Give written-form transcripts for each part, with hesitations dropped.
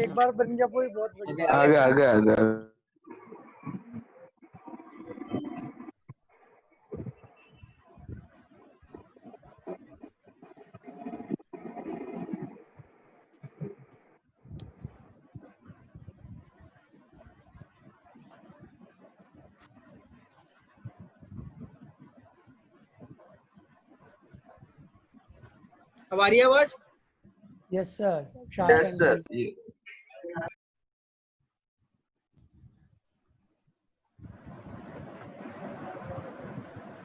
एक बार बन गया वो बहुत बढ़िया। आ गया। अब आ रही है आवाज? Yes sir. Yes sir.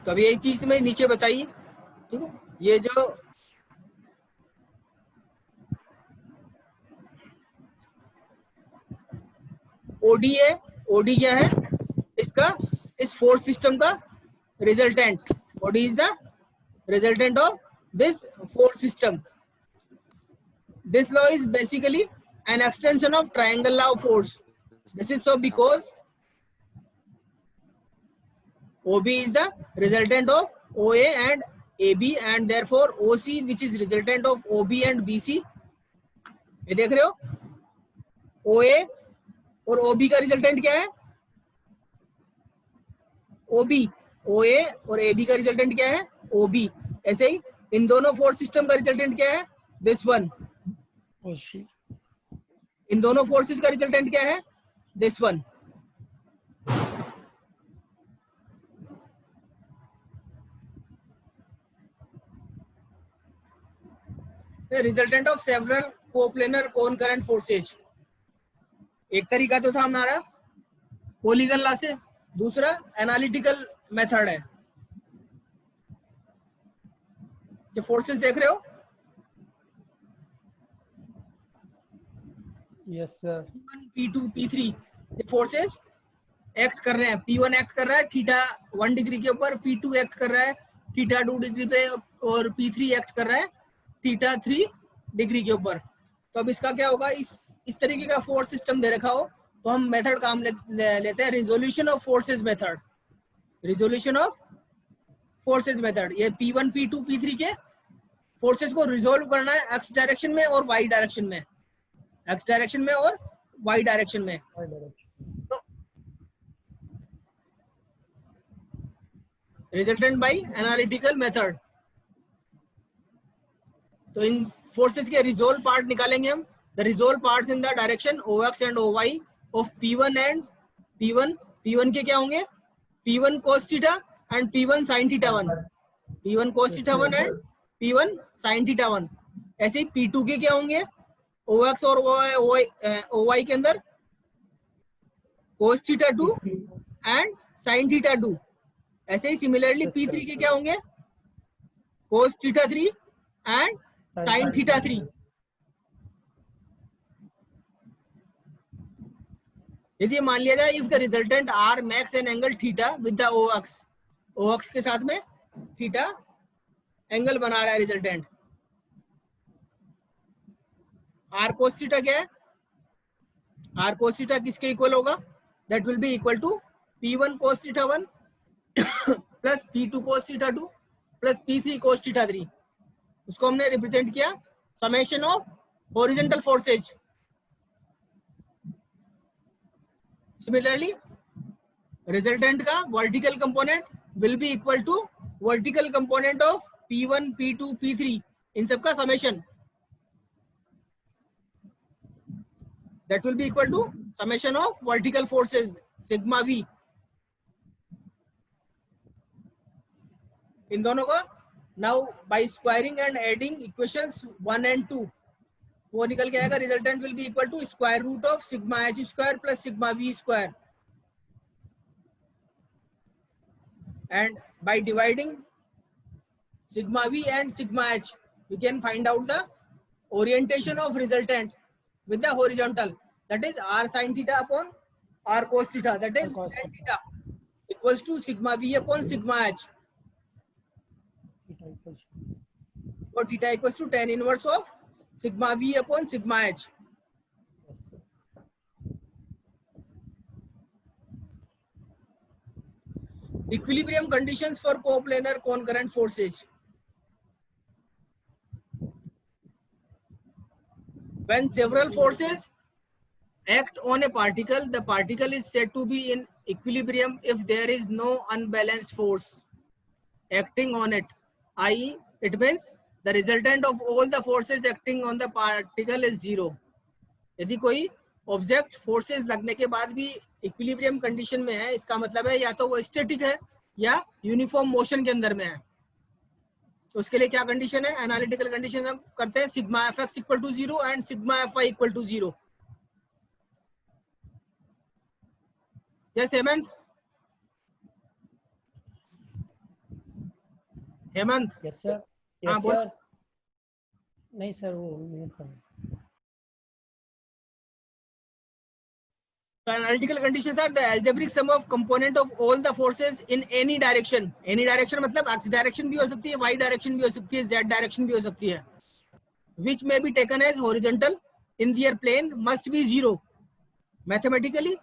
तो अभी एक चीज तुम्हें नीचे बताइए, ठीक है, ये जो ओडी है, ओडी क्या है इसका, इस फोर्स सिस्टम का resultant. OD is the resultant of this force system. This law is basically an extension of triangle law of force. This is so because OB is the resultant of OA and AB, and therefore OC, which is resultant of OB and BC. ये देख रहे हो, OA और OB का resultant क्या है? OB. OA और AB का रिजल्टेंट क्या है? OB. ऐसे ही इन दोनों फोर्स सिस्टम का रिजल्टेंट क्या है? This one. इन दोनों फोर्सेस का रिजल्टेंट क्या है? This one. Resultant of several coplanar कॉनकरेंट forces. एक तरीका तो था हमारा पॉलीगन लॉ से, दूसरा एनालिटिकल मेथड है. ये फोर्सेस देख रहे हो? Yes sir. P2, P3 ये फोर्सेस एक्ट कर रहे हैं. P1 एक्ट कर रहा है थीटा 1 डिग्री के ऊपर, P2 एक्ट कर रहा है थीटा 2 डिग्री पे, और P3 एक्ट कर रहा है थीटा 3 डिग्री के ऊपर. तो अब इसका क्या होगा, इस तरीके का फोर्स सिस्टम दे रखा हो तो हम मेथड काम लेते हैं resolution of forces method. Resolution of forces method. ये P1, P2, P3 के फोर्सेस को रिजोल्व करना है एक्स डायरेक्शन में और वाई डायरेक्शन में. एक्स डायरेक्शन में और वाई डायरेक्शन में. तो रिजल्टेंट बाय एनालिटिकल मेथड. तो इन फोर्सेस के रिजोल्व पार्ट निकालेंगे हम. The resolve parts in the direction OX and OY of P1 and P1. P1 के क्या होंगे? P1 cos theta and P1 sin theta 1. P1 cos theta 1 and P1 sin theta 1. ऐसे ही P2 के क्या होंगे? OX और OY के अंदर cos theta 2 and sin theta 2. ऐसे ही सिमिलरली P3 के क्या होंगे? cos theta 3 and sin theta 3. यदि मान लिया जाए if the resultant R max an angle theta with the OX के साथ में थीटा एंगल बना रहा है रिजल्टेंट. आर कोस थीटा क्या है? आर कोस थीटा किसके इक्वल होगा? That will be equal to P1 cos theta 1 plus P2 cos theta 2 plus P3 cos theta 3. उसको हमने रिप्रेजेंट किया summation of horizontal forces. Similarly resultant का vertical component will be equal to vertical component of P1, P2, P3, इन सबका समेशन. That will be equal to summation of vertical forces sigma v. इन दोनों को now by squaring and adding equations 1 and 2 वो निकल के आएगा. Resultant will be equal to square root of sigma h square plus sigma v square. And by dividing sigma v and sigma h we can find out the orientation of resultant with the horizontal, that is r sin theta upon r cos theta, that is tan theta equals to sigma v upon sigma h, or theta equals to tan inverse of sigma v upon sigma h. Equilibrium conditions for coplanar concurrent forces. When several forces act on a particle, the particle is said to be in equilibrium if there is no unbalanced force acting on it, i.e. it means the resultant of all the forces acting on the particle is zero. यदि कोई object forces लगने के बाद भी equilibrium condition में है, इसका मतलब है या तो वो स्टैटिक है या यूनिफॉर्म मोशन के अंदर में है. तो उसके लिए क्या कंडीशन है? एनालिटिकल कंडीशन हम करते हैं sigma F X equal to 0 and sigma F Y equal to 0. Yes Hemant. Hemant. Yes sir. हाँ, यस बोल. सर. नहीं सर, वो म्यूट कर. The analytical conditions are the algebraic sum of component of all the forces in any direction. Any direction मतलब x direction भी हो सकती है, y direction भी हो सकती है, z direction भी हो सकती है. Which may be taken as horizontal in their plane must be zero. Mathematically,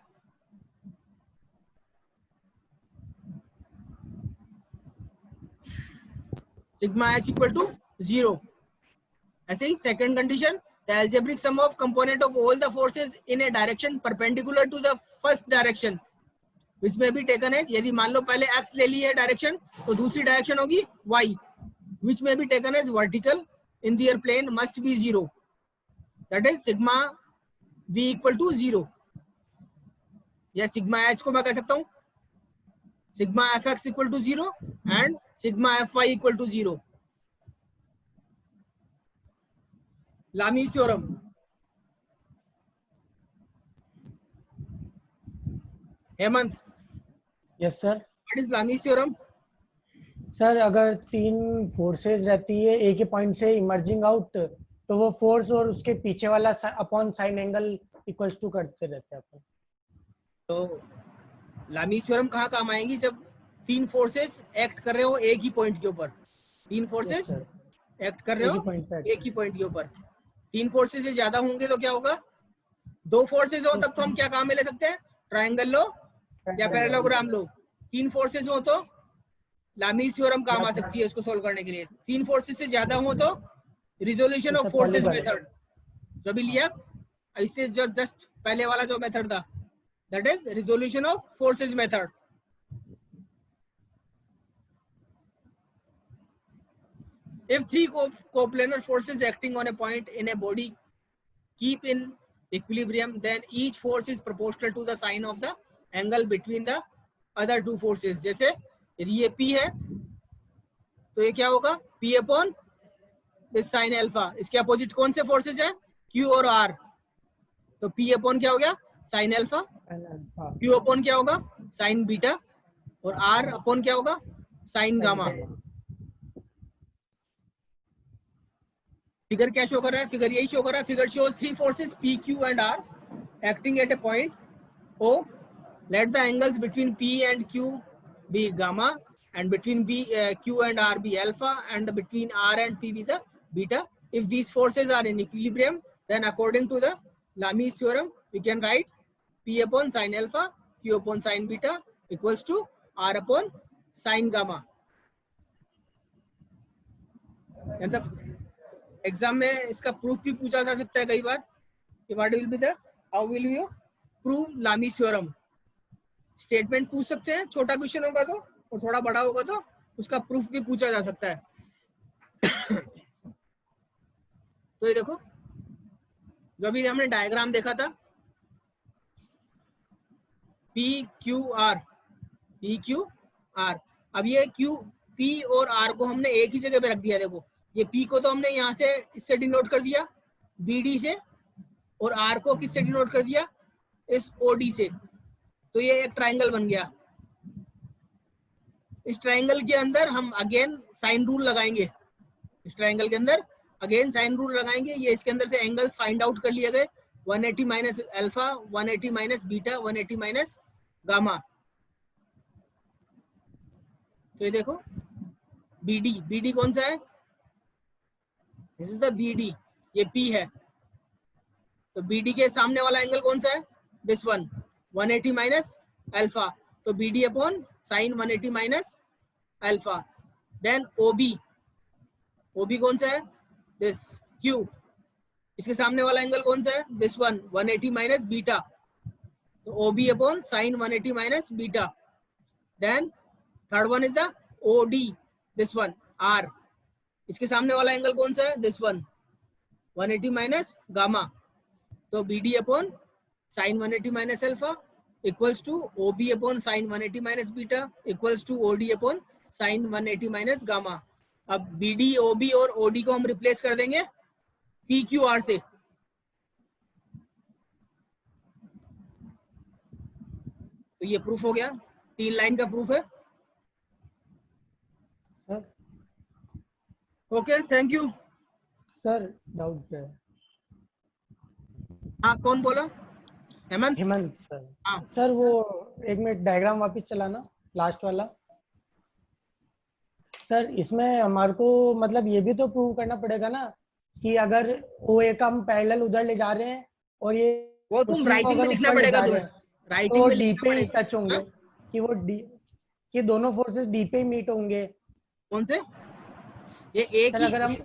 sigma h equal to 0. ऐसे ही second condition, the algebraic sum of component of all the forces in a direction perpendicular to the first direction, which may be taken as, यदि मान लो पहले x ले ली है direction, तो दूसरी direction होगी y, which may be taken as vertical in their plane must be 0. That is sigma v equal to 0. या sigma h को मैं कह सकता हूँ sigma fx equal to 0 and sigma fy equal to 0. Lami's theorem. Hemant. Yes sir. What is Lami's theorem? Sir अगर तीन forces रहती है एक ही पॉइंट से इमर्जिंग आउट, तो वो फोर्स और उसके पीछे वाला upon sine angle equals to करते रहते हैं अपन. तो लामीज थ्योरम कहाँ काम आएंगी? जब तीन फोर्सेस एक्ट कर रहे हो एक ही पॉइंट के ऊपर. तीन फोर्सेस एक्ट कर रहे हो एक ही पॉइंट के ऊपर. तीन फोर्सेस से ज्यादा होंगे तो क्या होगा? दो फोर्सेस हो तब तो हम क्या काम में ले सकते हैं? ट्रायंगल लो या पैरेललोग्राम लो. तीन फोर्सेस हो तो लामीज थ्योरम काम आ सकती है इसको सोल्व करने के लिए. तीन फोर्सेस से ज्यादा हो तो रिजोल्यूशन ऑफ फोर्सेस मेथड जो भी लिया इससे जो जस्ट पहले वाला जो मेथड था, that is resolution of forces method. If three coplanar forces acting on a point in a body keep in equilibrium, then each force is proportional to the sine of the angle between the other two forces. जैसे यदि ये P है तो ये क्या होगा? P upon this sine alpha. इसके opposite कौन से फोर्सेस है? Q और R. तो P अपॉन क्या हो गया? Sine alpha. Q अपॉन क्या होगा? Sign beta. और R अपॉन क्या होगा? Sign gamma. फिगर क्या शो कर रहा है? फिगर यही शो कर रहा है. Figure shows three forces P, Q and R acting at a point O. Let the angles between P and Q be gamma and between Q and R be alpha and between R and P be the beta. If these forces are in equilibrium, then according to the Lami's theorem, we can write P upon sin alpha, Q upon sin beta equals to R upon sin gamma. मतलब exam में इसका proof भी पूछा जा सकता है कई बार कि what will be the how will you prove Lami's theorem. Statement पूछ सकते हैं, छोटा क्वेश्चन होगा तो, और थोड़ा बड़ा होगा तो उसका प्रूफ भी पूछा जा सकता है. तो ये देखो जो अभी हमने डायग्राम देखा था P Q R, P Q R. अब ये Q P और R को हमने एक ही जगह पे रख दिया. देखो ये P को तो हमने यहाँ से इससे डिनोट कर दिया BD से, और R को किससे डिनोट कर दिया? इस OD से. तो ये एक ट्रायंगल बन गया. इस ट्रायंगल के अंदर हम अगेन साइन रूल लगाएंगे. इस ट्रायंगल के अंदर अगेन साइन रूल लगाएंगे. ये इसके अंदर से एंगल्स फाइंड आउट कर लिए गए. 180 minus alpha, 180 minus beta, 180 minus gamma. तो ये देखो BD, BD कौन सा है? This is the BD. ये P है. तो BD के सामने वाला एंगल कौन सा है? This one, 180 minus alpha. तो BD upon sine 180 minus alpha. Then OB, OB कौन सा है? This Q. इसके सामने वाला एंगल कौन सा है? दिस वन, 180 माइनस बीटा, तो OB upon sine 180 minus beta. Then third one is the OD, this one R. इसके सामने वाला एंगल कौन सा है? दिस वन, 180 माइनस गामा, तो BD upon sine 180 minus alpha equals to OB upon sine 180 minus beta equals to OD upon sine 180 minus gamma. अब BD, OB और OD को हम रिप्लेस कर देंगे PQR से. तो ये प्रूफ हो गया, 3 लाइन का प्रूफ है. Sir okay, thank you. Sir doubt है. हाँ, कौन बोला? हेमंत. हेमंत सर. हाँ. सर वो एक मिनट डायग्राम वापस चलाना, लास्ट वाला. सर इसमें हमारे को मतलब ये भी तो प्रूव करना पड़ेगा ना कि अगर OA का हम पैरेलल उधर ले जा रहे हैं और ये वो तुम उसी को राइटिंग में अगर लिखना ऊपर ले पड़ेगा जा रहे तुम्हें, हैं राइटिंग तो में डी लिखना पे ही पड़ेगा. टच होंगे हाँ? कि वो डी कि दोनों फोर्सेस डी पे ही मीट होंगे. कौन से? ये एक सर ही. अगर हम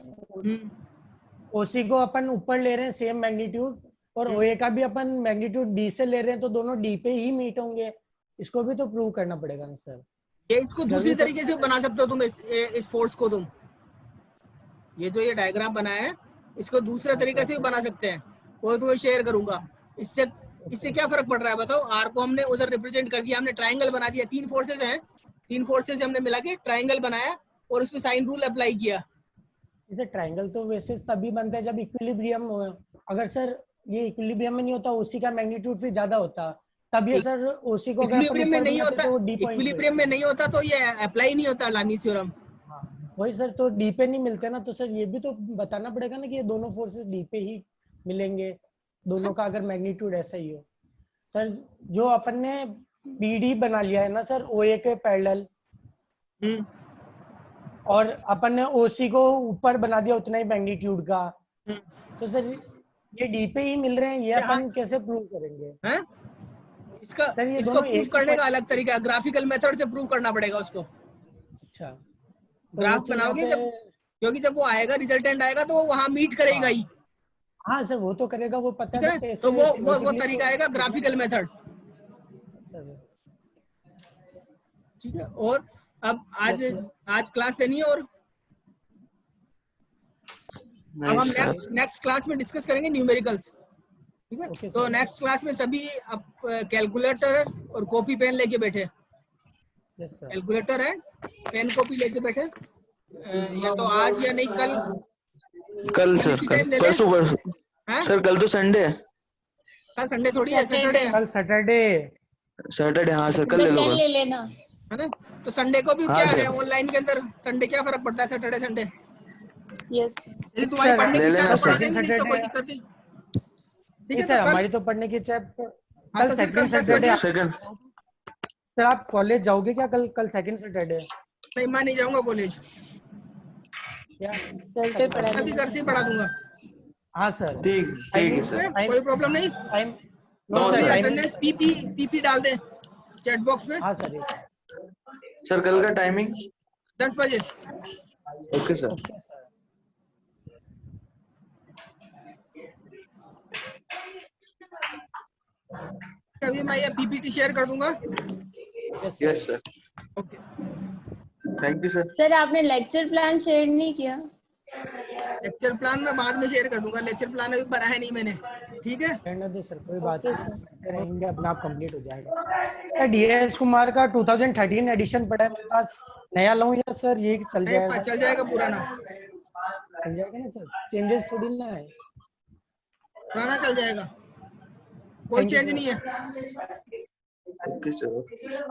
OC को अपन ऊपर ले रहे हैं सेम मैग्नीट्यूड और OA का भी अपन मैग्नीट्यूड D से ले रहे हैं तो दोनों D पे ही मीट होंगे. इसको भी तो प्रूव करना पड़ेगा ना सर. ये इसको दूसरी तरीके से बना सकते हो तुम, इस फोर्स को तुम, ये जो ये डायग्राम बनाया है इसको दूसरा तरीके से भी बना सकते हैं, वो तुम्हें शेयर करूंगा. इससे इससे क्या फर्क पड़ रहा है बताओ? आर को हमने उधर रिप्रेजेंट कर दिया, हमने ट्राइंगल बना दिया. 3 फोर्सेस हैं, 3 फोर्सेस हमने मिला के ट्राइंगल बनाया और उस पे साइन रूल अप्लाई किया. इसे ट्रायंगल तो वैसे तभी बनता है जब इक्विलिब्रियम हो. अगर सर ये इक्विलिब्रियम में नहीं होता, OC का मैग्नीट्यूड फिर ज्यादा होता, तब ये सर OC को अगर अपन इक्विलिब्रियम में ऊपर नहीं बनाते होता, तो वो D पॉइंट. इक्विलिब्रियम में नहीं होता तो ये अप्लाई नहीं होता लामीज थ्योरम. वही सर, तो D पे नहीं मिलते ना, तो सर ये भी तो बताना पड़ेगा ना कि ये दोनों फोर्सेस D पे ही मिलेंगे, दोनों का अगर मैग्नीट्यूड ऐसा ही हो. सर जो अपन ने BD बना लिया है ना सर OA के पैरेलल, और अपन ने OC को ऊपर बना दिया उतना ही मैग्नीट्यूड का, तो सर ये D पे ही मिल रहे हैं, ये अपन कैसे प्रूव करेंगे? हैं? इसका सर ये इसको दोनों प्रूव एक करने का अलग तरीका है, ग्राफिकल मेथड से प्रूव करना पड़ेगा उसको. अच्छा, तो ग्राफ वो चीज बनाओगे वहाँ जब, पे. क्योंकि जब वो आएगा रिजल्टेंट आएगा तो वो वहां मीट करेगा ही. हाँ सर वो तो करेगा, वो पता ठीक है है, ना? बट तो वो तरीका आएगा ग्राफिकल मेथड. ठीक है. और अब आज क्लास लेनी है, और अब हम नेक्स्ट क्लास में डिस्कस करेंगे न्यूमेरिकल्स. ठीक है. Okay, तो sir. नेक्स्ट क्लास में सभी अब कैलकुलेटर और कॉपी पेन लेके बैठे. Yes sir. कैलकुलेटर है, पेन कॉपी लेके बैठे. या तो आज या नहीं कल सर, कल सुबह. सर कल तो संडे है. कल संडे थोड़ी है, सैटरडे है. कल सैटरडे. हाँ सर, कल ले लो. ले लेना है ना? तो संडे को भी हाँ क्या सर. है ऑनलाइन के अंदर, संडे क्या फर्क पड़ता है? सैटरडे संडे यस यदि तुम्हारी सर, पढ़ने की ले इच्छा लेना तो पढ़ सर. देंगे, नहीं तो कोई दिक्कत नहीं. ठीक है. सर तो कल, हमारी तो पढ़ने की इच्छा है. हाँ, कल तो फिर सेकंड कल 10 सैटरडे. बजे. सेकंड. सर आप कॉलेज जाओगे क्या कल? कल सेकंड सैटरडे. नहीं, मैं नहीं जाऊंगा कॉलेज, क्या? कल पे पढ़ा अभी घर से ही पढ़ा दूंगा. हाँ सर. ठीक है सर. कोई प्रॉब्लम नहीं. Time no sir. Attendance P P डाल दे चैट बॉक्स में. हाँ सर. सर कल का टाइमिंग 10 बजे. Okay sir. Okay sir. अभी मैं ये पीपीटी शेयर कर दूंगा. Yes sir. Okay. Thank you sir. Sir आपने लेक्चर प्लान शेयर नहीं किया? लेक्चर प्लान मैं बाद में शेयर कर दूंगा, लेक्चर प्लान अभी बनाया नहीं मैंने. ठीक है. करने दो सर, कोई बात ओके नहीं, सर. करते रहेंगे, अपना आप कंप्लीट हो जाएगा. DS कुमार का 2013 एडिशन पड़ा है मेरे पास, नया लाऊं या सर ये चल जाएगा? चल जाएगा पुराना. चल जाएगा ना सर, चेंजेस थोड़ी ना है. पुराना चल जाएगा, कोई चेंज नहीं है. Okay sir. Okay sir.